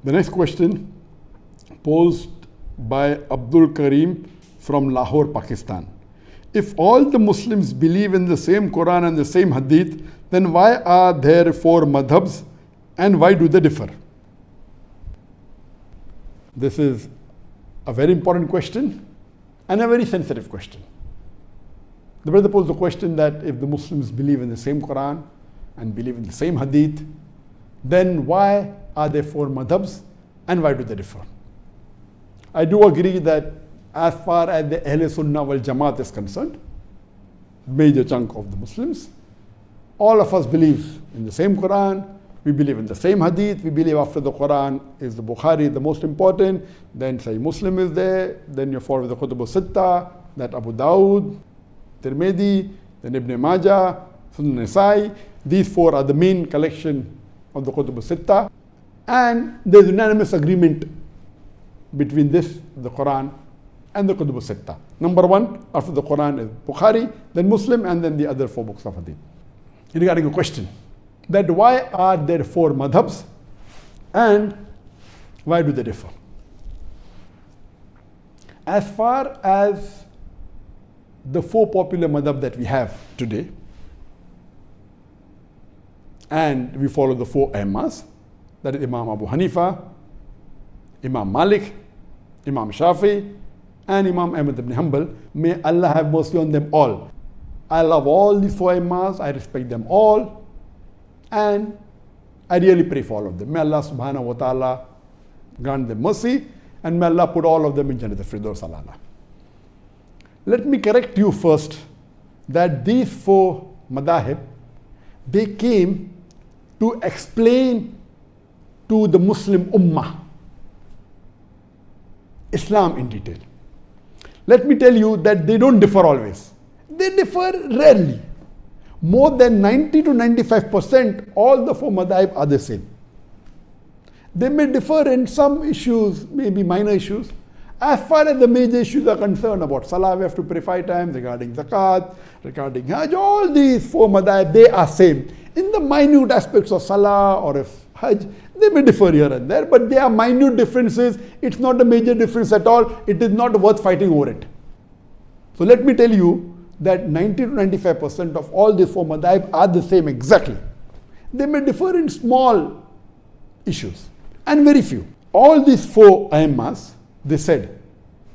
The next question posed by Abdul Karim from Lahore, Pakistan. If all the Muslims believe in the same Quran and the same Hadith, then why are there 4 madhabs and why do they differ? This is a very important question and a very sensitive question. The brother posed the question that if the Muslims believe in the same Quran and believe in the same Hadith, then why are there 4 madhabs and why do they differ? I do agree that as far as the Ahl Sunnah wal Jamaat is concerned, major chunk of the Muslims, all of us believe in the same Quran, we believe in the same Hadith, we believe after the Quran is the Bukhari, the most important, then Sahih Muslim is there, then you follow the Kutub al-Sitta, that Abu Dawud, Tirmidhi, then Ibn Majah, Sunan Nasai. These 4 are the main collection of the Kutub al-Sitta. And there is unanimous agreement between this, the Quran, and the Kutub al-Sitta. Number 1 after the Quran is Bukhari, then Muslim, and then the other 4 books of Hadith. Regarding a question that why are there 4 madhabs and why do they differ? As far as the 4 popular madhab that we have today, and we follow the 4 Imams, that is Imam Abu Hanifa, Imam Malik, Imam Shafi, and Imam Ahmad ibn Hanbal. May Allah have mercy on them all. I love all these 4 Imams, I respect them all, and I really pray for all of them. May Allah subhanahu wa ta'ala grant them mercy, and may Allah put all of them in Jannat al-Firdaus al-A'la. Let me correct you first that these 4 madahib, they came to explain to the Muslim Ummah Islam in detail. Let me tell you that they don't differ always. They differ rarely. More than 90 to 95%, all the 4 madhab are the same. They may differ in some issues, maybe minor issues. As far as the major issues are concerned, about Salah, we have to pray 5 times, regarding Zakat, regarding Hajj, all these 4 madhab, they are same. In the minute aspects of Salah or if Hajj, they may differ here and there, but they are minute differences. It's not a major difference at all. It is not worth fighting over it. So let me tell you that 90 to 95% of all these 4 madhab are the same exactly. They may differ in small issues and very few. All these 4 Imams, they said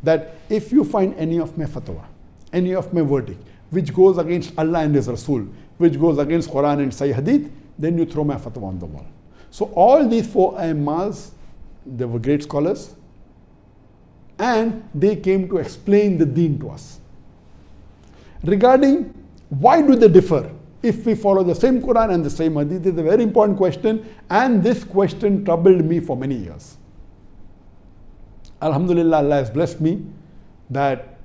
that if you find any of my fatwa, any of my verdict, which goes against Allah and His Rasul, which goes against Quran and Sahih Hadith, then you throw my fatwa on the wall. So all these 4 Imams, they were great scholars, and they came to explain the deen to us. Regarding why do they differ if we follow the same Quran and the same Hadith, is a very important question, and this question troubled me for many years. Alhamdulillah, Allah has blessed me that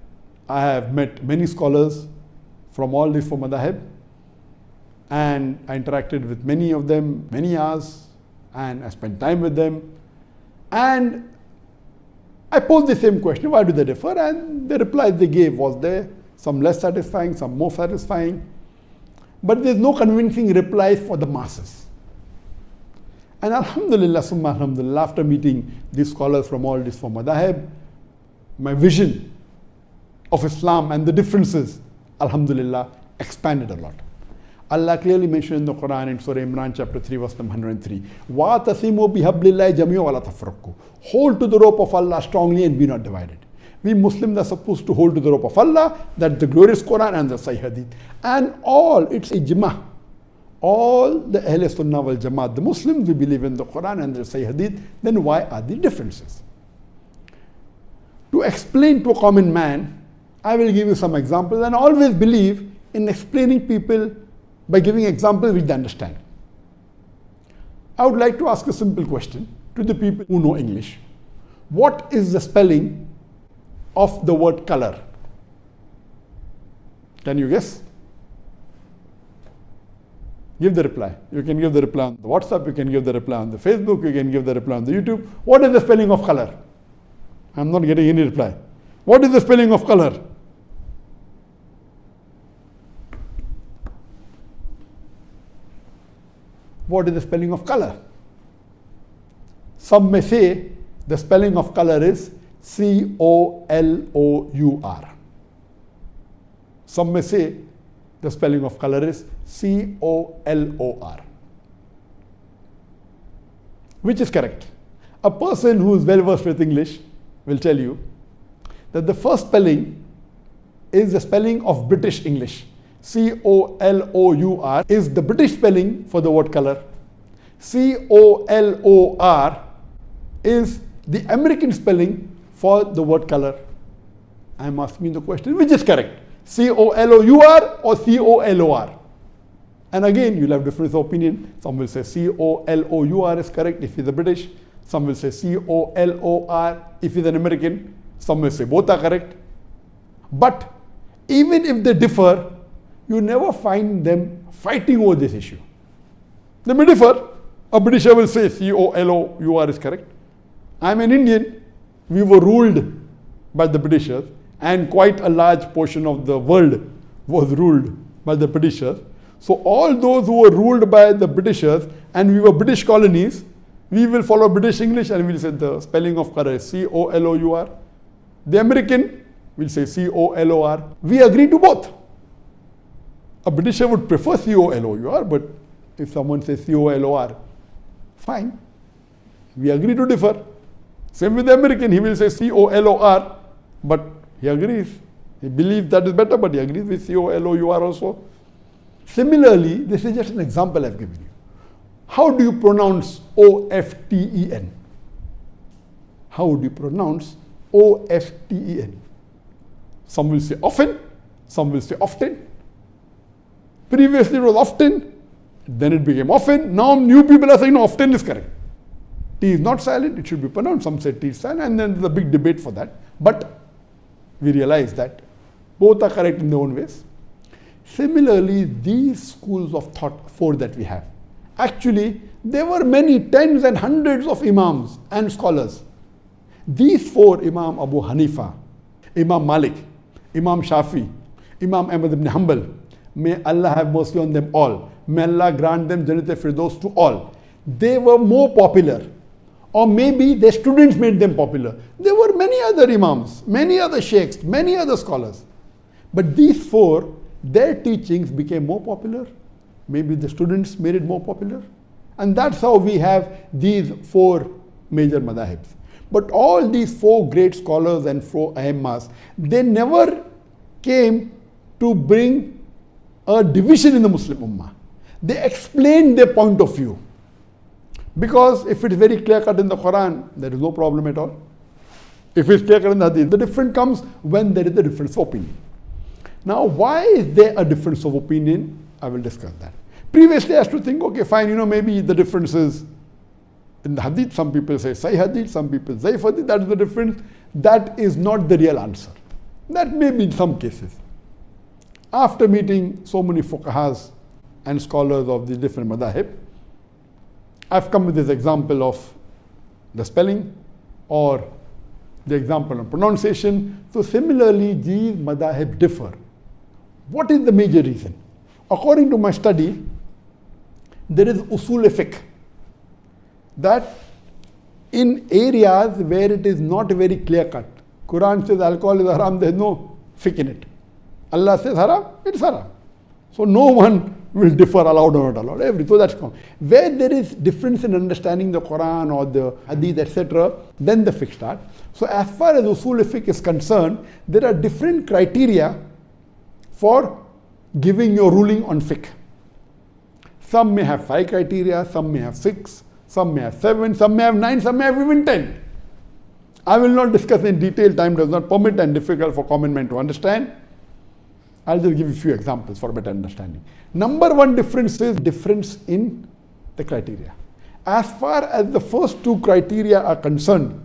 I have met many scholars from all these 4 madhab, and I interacted with many of them, many hours, and I spent time with them, and I posed the same question, why do they differ? And the reply they gave was there, some less satisfying, some more satisfying, but there's no convincing replies for the masses. And alhamdulillah, summa alhamdulillah, after meeting these scholars from all these 4 madhab, my vision of Islam and the differences, alhamdulillah, expanded a lot. Allah clearly mentioned in the Quran in Surah Imran chapter 3 verse number 103, وَاتَصِمُوا بِحَبْلِ اللَّهِ جَمِيعًا وَلَا تَفَرَّقُوا. Hold to the rope of Allah strongly and be not divided. We Muslims are supposed to hold to the rope of Allah, that the glorious Quran and the Sahih Hadith. And all, it's ijma. All the Ahl Sunnah wal Jamaat, the Muslims, we believe in the Quran and the Sahih Hadith. Then why are the differences? To explain to a common man, I will give you some examples, and I always believe in explaining people by giving examples which they understand. I would like to ask a simple question to the people who know English. What is the spelling of the word color? Can you guess? Give the reply. You can give the reply on the WhatsApp, you can give the reply on the Facebook, you can give the reply on the YouTube. What is the spelling of color? I'm not getting any reply. What is the spelling of color? What is the spelling of color? Some may say the spelling of color is C-O-L-O-U-R. Some may say the spelling of color is C-O-L-O-R. Which is correct? A person who is well versed with English will tell you that the first spelling is the spelling of British English. C-O-L-O-U-R is the British spelling for the word color. C-O-L-O-R is the American spelling for the word color. I am asking the question, which is correct? C-O-L-O-U-R or C-O-L-O-R? And again, you'll have difference of opinion. Some will say C-O-L-O-U-R is correct if he's a British. Some will say C-O-L-O-R if he's an American. Some will say both are correct. But even if they differ, you never find them fighting over this issue. They may differ. A Britisher will say C-O-L-O-U-R is correct. I'm an Indian. We were ruled by the Britishers, and quite a large portion of the world was ruled by the Britishers. So all those who were ruled by the Britishers and we were British colonies, we will follow British English and we'll say the spelling of color is C-O-L-O-U-R. The American will say C-O-L-O-R. We agree to both. A Britisher would prefer C-O-L-O-U-R, but if someone says C-O-L-O-R, fine. We agree to differ. Same with the American, he will say C-O-L-O-R, but he agrees. He believes that is better, but he agrees with C-O-L-O-U-R also. Similarly, this is just an example I've given you. How do you pronounce O-F-T-E-N? How do you pronounce O-F-T-E-N? Some will say often, some will say often. Previously it was often, then it became often. Now new people are saying no, often is correct. T is not silent, it should be pronounced. Some say T is silent, and then there's a big debate for that. But we realize that both are correct in their own ways. Similarly, these schools of thought, four that we have, actually there were many tens and hundreds of imams and scholars. These four, Imam Abu Hanifa, Imam Malik, Imam Shafi, Imam Ahmad ibn Hanbal, may Allah have mercy on them all. May Allah grant them Jannat al-Firdaus to all. They were more popular, or maybe their students made them popular. There were many other imams, many other sheikhs, many other scholars. But these four, their teachings became more popular. Maybe the students made it more popular. And that's how we have these four major madhabs. But all these four great scholars and four aimmas, they never came to bring a division in the Muslim Ummah. They explained their point of view. Because if it is very clear cut in the Quran, there is no problem at all. If it's clear cut in the Hadith, the difference comes when there is a difference of opinion. Now, why is there a difference of opinion? I will discuss that. Previously, I used to think, okay, fine, maybe the difference is in the Hadith. Some people say Sahih Hadith, some people Zaif Hadith. That is the difference. That is not the real answer. That may be in some cases. After meeting so many fuqahas and scholars of the different madhahib, I've come with this example of the spelling or the example of pronunciation. So similarly, these madhahib differ. What is the major reason? According to my study, there is usul fiqh, that in areas where it is not very clear cut, Quran says alcohol is haram, there is no fiqh in it. Allah says haram, it's haram. So no one will differ allowed or not allowed. So that's common. Where there is difference in understanding the Quran or the Hadith, etc., then the fiqh starts. So as far as usul fiqh is concerned, there are different criteria for giving your ruling on fiqh. Some may have 5 criteria, some may have 6, some may have 7, some may have 9, some may have even 10. I will not discuss in detail, time does not permit and difficult for common man to understand. I'll just give you a few examples for better understanding. Number one difference is difference in the criteria. As far as the first 2 criteria are concerned,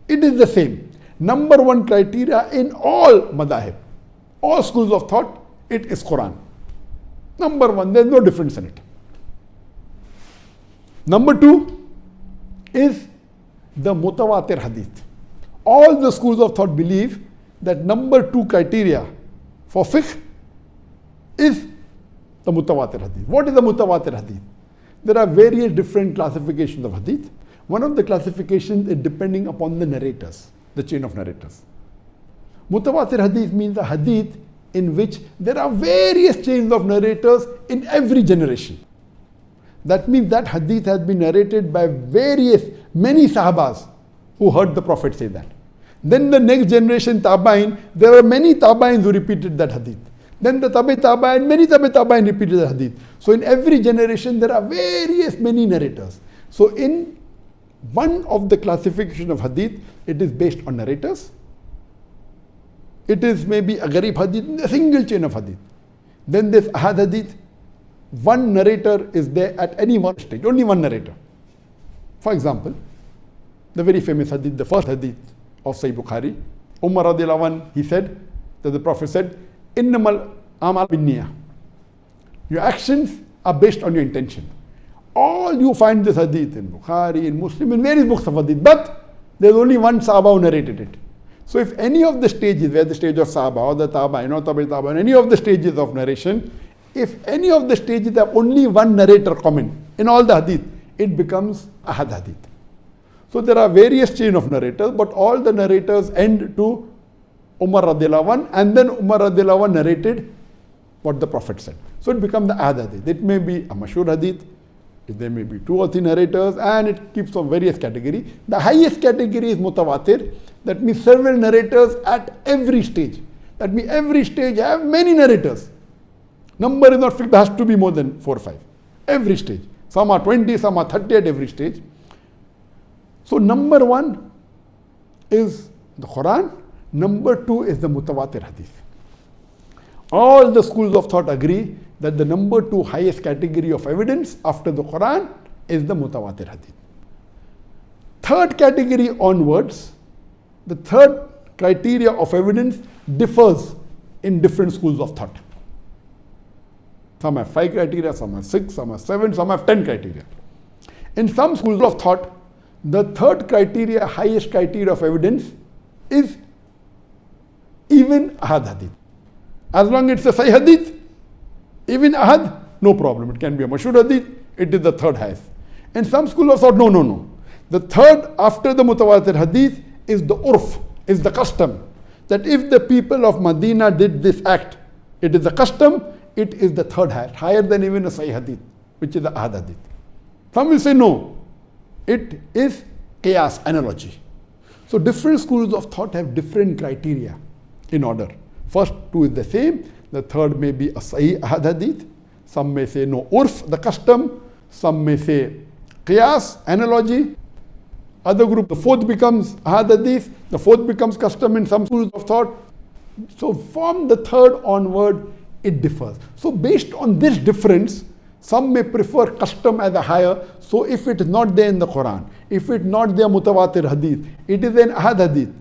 it is the same. Number one criteria in all madhahib, all schools of thought, it is Quran. Number one, there is no difference in it. Number 2 is the mutawatir hadith. All the schools of thought believe that number 2 criteria for fiqh is the mutawatir hadith. What is the mutawatir hadith? There are various different classifications of hadith, One of the classifications is depending upon the narrators, the chain of narrators. Mutawatir hadith means a hadith in which there are various chains of narrators in every generation. That means that hadith has been narrated by many sahabas who heard the Prophet say that. Then the next generation, Tabain, there were many Tabains who repeated that hadith. Then the Tabain, many Tabain repeated the hadith. So in every generation there are many narrators. So in one of the classification of hadith, it is based on narrators. It is maybe a Gharib hadith, a single chain of hadith. Then this Ahad hadith, one narrator is there at any one stage, only one narrator. For example, the very famous hadith, the first hadith of Sahih Bukhari, Umar radiallahu anh, he said, that the Prophet said, Innamal amal binniyah. Your actions are based on your intention. All you find this hadith in Bukhari, in Muslim, in various books of hadith, but there's only one Sahaba who narrated it. So if any of the stages, where the stage of Sahaba or the Tabain or Tabain, any of the stages of narration, if any of the stages have only one narrator comment in all the hadith, it becomes Ahad hadith. So there are various chain of narrators, but all the narrators end to Umar radiallahu anh, and then Umar radiallahu anh narrated what the Prophet said. So it becomes the Ahad hadith. It may be a mashhur hadith, there may be 2 or 3 narrators, and it keeps on various categories. The highest category is mutawatir. That means several narrators at every stage. That means every stage have many narrators. Number is not fixed, there has to be more than 4 or 5. Every stage. Some are 20, some are 30 at every stage. So number 1 is the Quran. Number 2 is the mutawatir hadith. All the schools of thought agree that the number 2 highest category of evidence after the Quran is the mutawatir hadith. Third category onwards, the third criteria of evidence differs in different schools of thought. Some have 5 criteria, some have 6, some have 7, some have 10 criteria. In some schools of thought, the third criteria, highest criteria of evidence is even Ahad hadith. As long as it's a Sahih hadith, even Ahad, no problem. It can be a mashhur hadith, it is the third highest. In some school of thought, no. The third after the mutawatir hadith is the urf, is the custom. That if the people of Medina did this act, it is a custom, it is the third highest, higher than even a Sahih hadith, which is the Ahad hadith. Some will say no, it is qiyas, analogy. So different schools of thought have different criteria in order. First 2 is the same, the third may be a Sahih Ahad hadith, some may say no, urf, the custom, some may say qiyas, analogy. Other group, the fourth becomes Ahad hadith, the fourth becomes custom in some schools of thought. So from the third onward, it differs. So based on this difference, some may prefer custom as a higher. So if it is not there in the Quran, if it is not there mutawatir hadith, it is an Ahad hadith.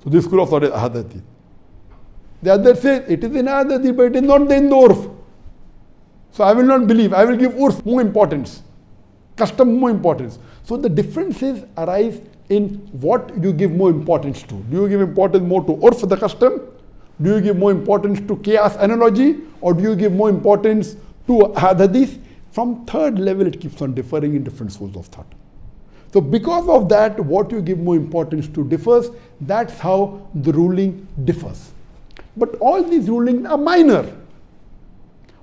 So this school of thought is Ahad hadith. The other says it is in Ahad hadith, but it is not there in the urf. So I will not believe, I will give urf more importance, custom more importance. So the differences arise in what you give more importance to. Do you give importance more to urf, the custom? Do you give more importance to qiyas, analogy? Or do you give more importance to hadith? From third level, it keeps on differing in different schools of thought. So because of that, what you give more importance to differs. That's how the ruling differs. But all these rulings are minor.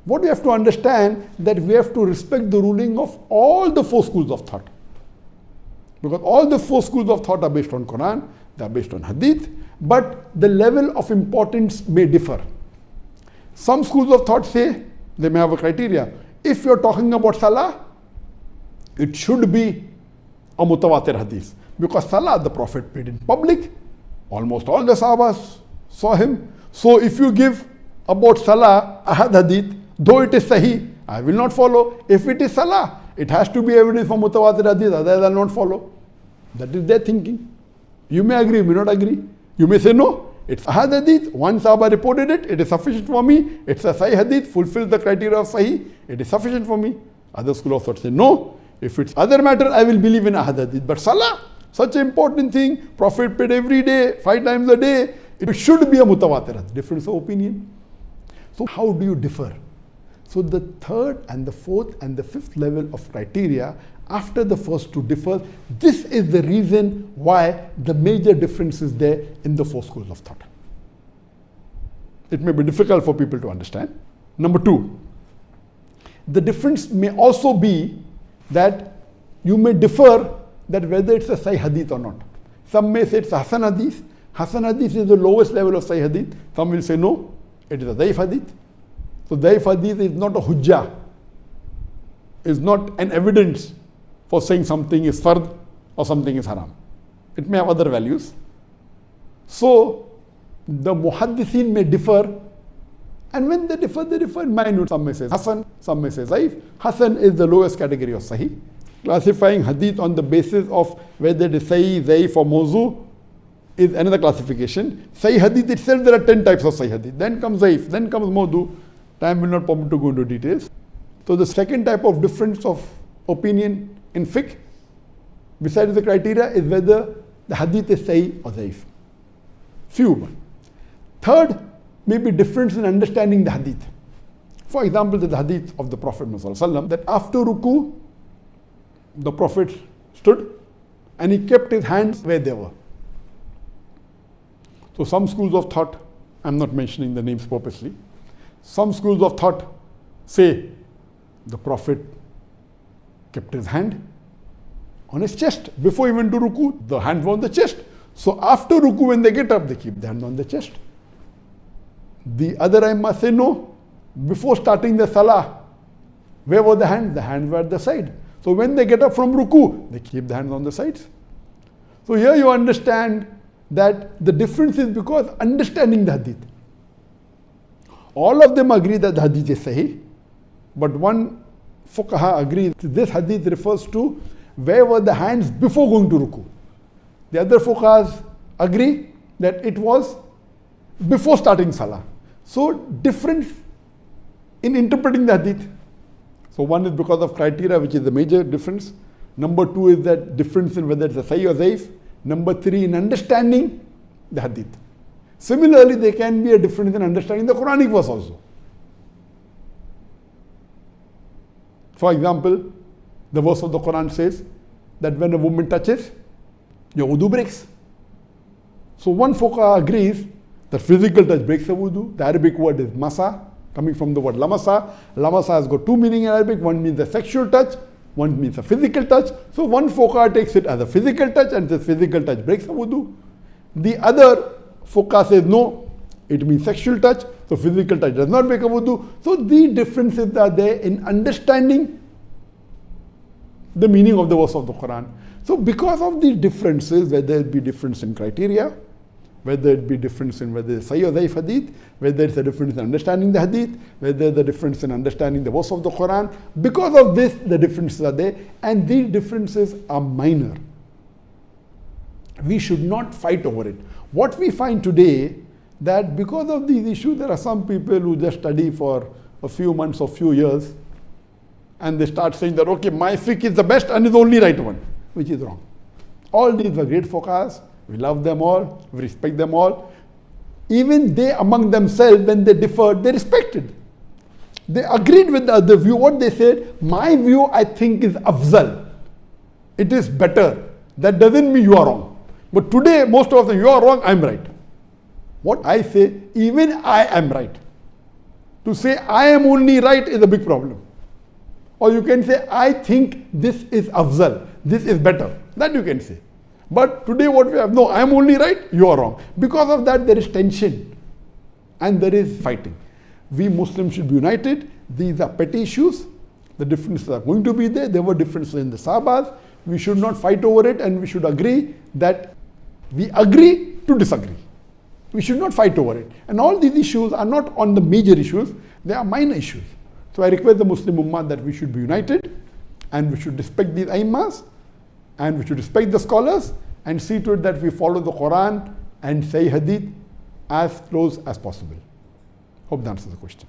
What we have to understand, that we have to respect the ruling of all the 4 schools of thought. Because all the 4 schools of thought are based on Quran, they are based on hadith, but the level of importance may differ. Some schools of thought say, they may have a criteria. If you're talking about salah, it should be a mutawatir hadith. Because salah, the Prophet prayed in public, almost all the sahabas saw him. So if you give about salah, ahad hadith, though it is sahih, I will not follow. If it is salah, it has to be evidence for mutawatir hadith, otherwise I will not follow. That is their thinking. You may agree, you may not agree. You may say no, it's ahad hadith, one sahaba reported it, it is sufficient for me. It's a sahih hadith, fulfills the criteria of sahih, it is sufficient for me. Other school of thought say no, if it's other matter, I will believe in ahad hadith. But salah, such an important thing, Prophet prayed every day, 5 times a day, it should be a mutawatir hadith. Difference of opinion. So how do you differ? So the third and the fourth and the fifth level of criteria after the first two differ. This is the reason why the major difference is there in the four schools of thought. It may be difficult for people to understand. Number two, the difference may also be that you may differ that whether it's a Sahih Hadith or not. Some may say it's a Hasan Hadith. Hasan Hadith is the lowest level of Sahih Hadith. Some will say no, it is a Daif Hadith. So Daif Hadith is not a Hujjah, is not an evidence for saying something is fard or something is haram. It may have other values. So the Muhaddithin may differ, and when they differ in minute. Some may say Hasan, some may say Zaif. Hasan is the lowest category of Sahih. Classifying Hadith on the basis of whether it is Sahih, Zaif or Mawzu is another classification. Sahih Hadith itself, there are 10 types of Sahih Hadith. Then comes Zaif, then comes Mawdu. Time will not permit to go into details. So the second type of difference of opinion in fiqh, besides the criteria, is whether the Hadith is Sahih or Zaif. Few. Third, may be difference in understanding the Hadith. For example, the Hadith of the Prophet ﷺ, that after ruku, the Prophet stood and he kept his hands where they were. So some schools of thought, I'm not mentioning the names purposely, some schools of thought say the Prophet kept his hand on his chest. Before he went to ruku, the hand was on the chest. So after ruku, when they get up, they keep the hand on the chest. The other Aimma say no. Before starting the salah, where were the hands? The hands were at the side. So when they get up from ruku, they keep the hands on the sides. So here you understand that the difference is because understanding the hadith. All of them agree that the hadith is sahih, but one fuqaha agrees this hadith refers to where were the hands before going to ruku. The other fuqahas agree that it was before starting salah. So difference in interpreting the hadith. So one is because of criteria, which is the major difference. Number two is that difference in whether it's a sahih or zaif. Number three, in understanding the hadith. Similarly, there can be a difference in understanding the Quranic verse also. For example, the verse of the Quran says that when a woman touches, your wudu breaks. So one fuqaha agrees that physical touch breaks the wudu. The Arabic word is masa, coming from the word lamasa. Lamasa has got two meanings in Arabic. One means a sexual touch, one means a physical touch. So one fuqaha takes it as a physical touch and says physical touch breaks the wudu. The other fuqaha says no, it means sexual touch, so physical touch does not break a wudu. So the differences are there in understanding the meaning of the verse of the Quran. So because of these differences, whether it be difference in criteria, whether it be difference in whether it's Sahih or Zaif hadith, whether it's a difference in understanding the hadith, whether the difference in understanding the verse of the Quran, because of this, the differences are there, and these differences are minor. We should not fight over it. What we find today, that because of these issues, there are some people who just study for a few months or few years, and they start saying that, okay, my fiqh is the best and is the only right one, which is wrong. All these were great fuqahas. We love them all, we respect them all. Even they among themselves, when they differed, they respected. They agreed with the other view. What they said, my view I think is afzal. It is better. That doesn't mean you are wrong. But today, most of them, you are wrong, I'm right. What I say, even I am right. To say I am only right is a big problem. Or you can say, I think this is afzal, this is better. That you can say. But today what we have, no, I am only right, you are wrong. Because of that, there is tension and there is fighting. We Muslims should be united. These are petty issues. The differences are going to be there. There were differences in the Sahabas. We should not fight over it, and we should agree that we agree to disagree. We should not fight over it. And all these issues are not on the major issues, they are minor issues. So I request the Muslim Ummah that we should be united, and we should respect these Aimmas, and we should respect the scholars, and see to it that we follow the Quran and Sahih Hadith as close as possible. Hope that answers the question.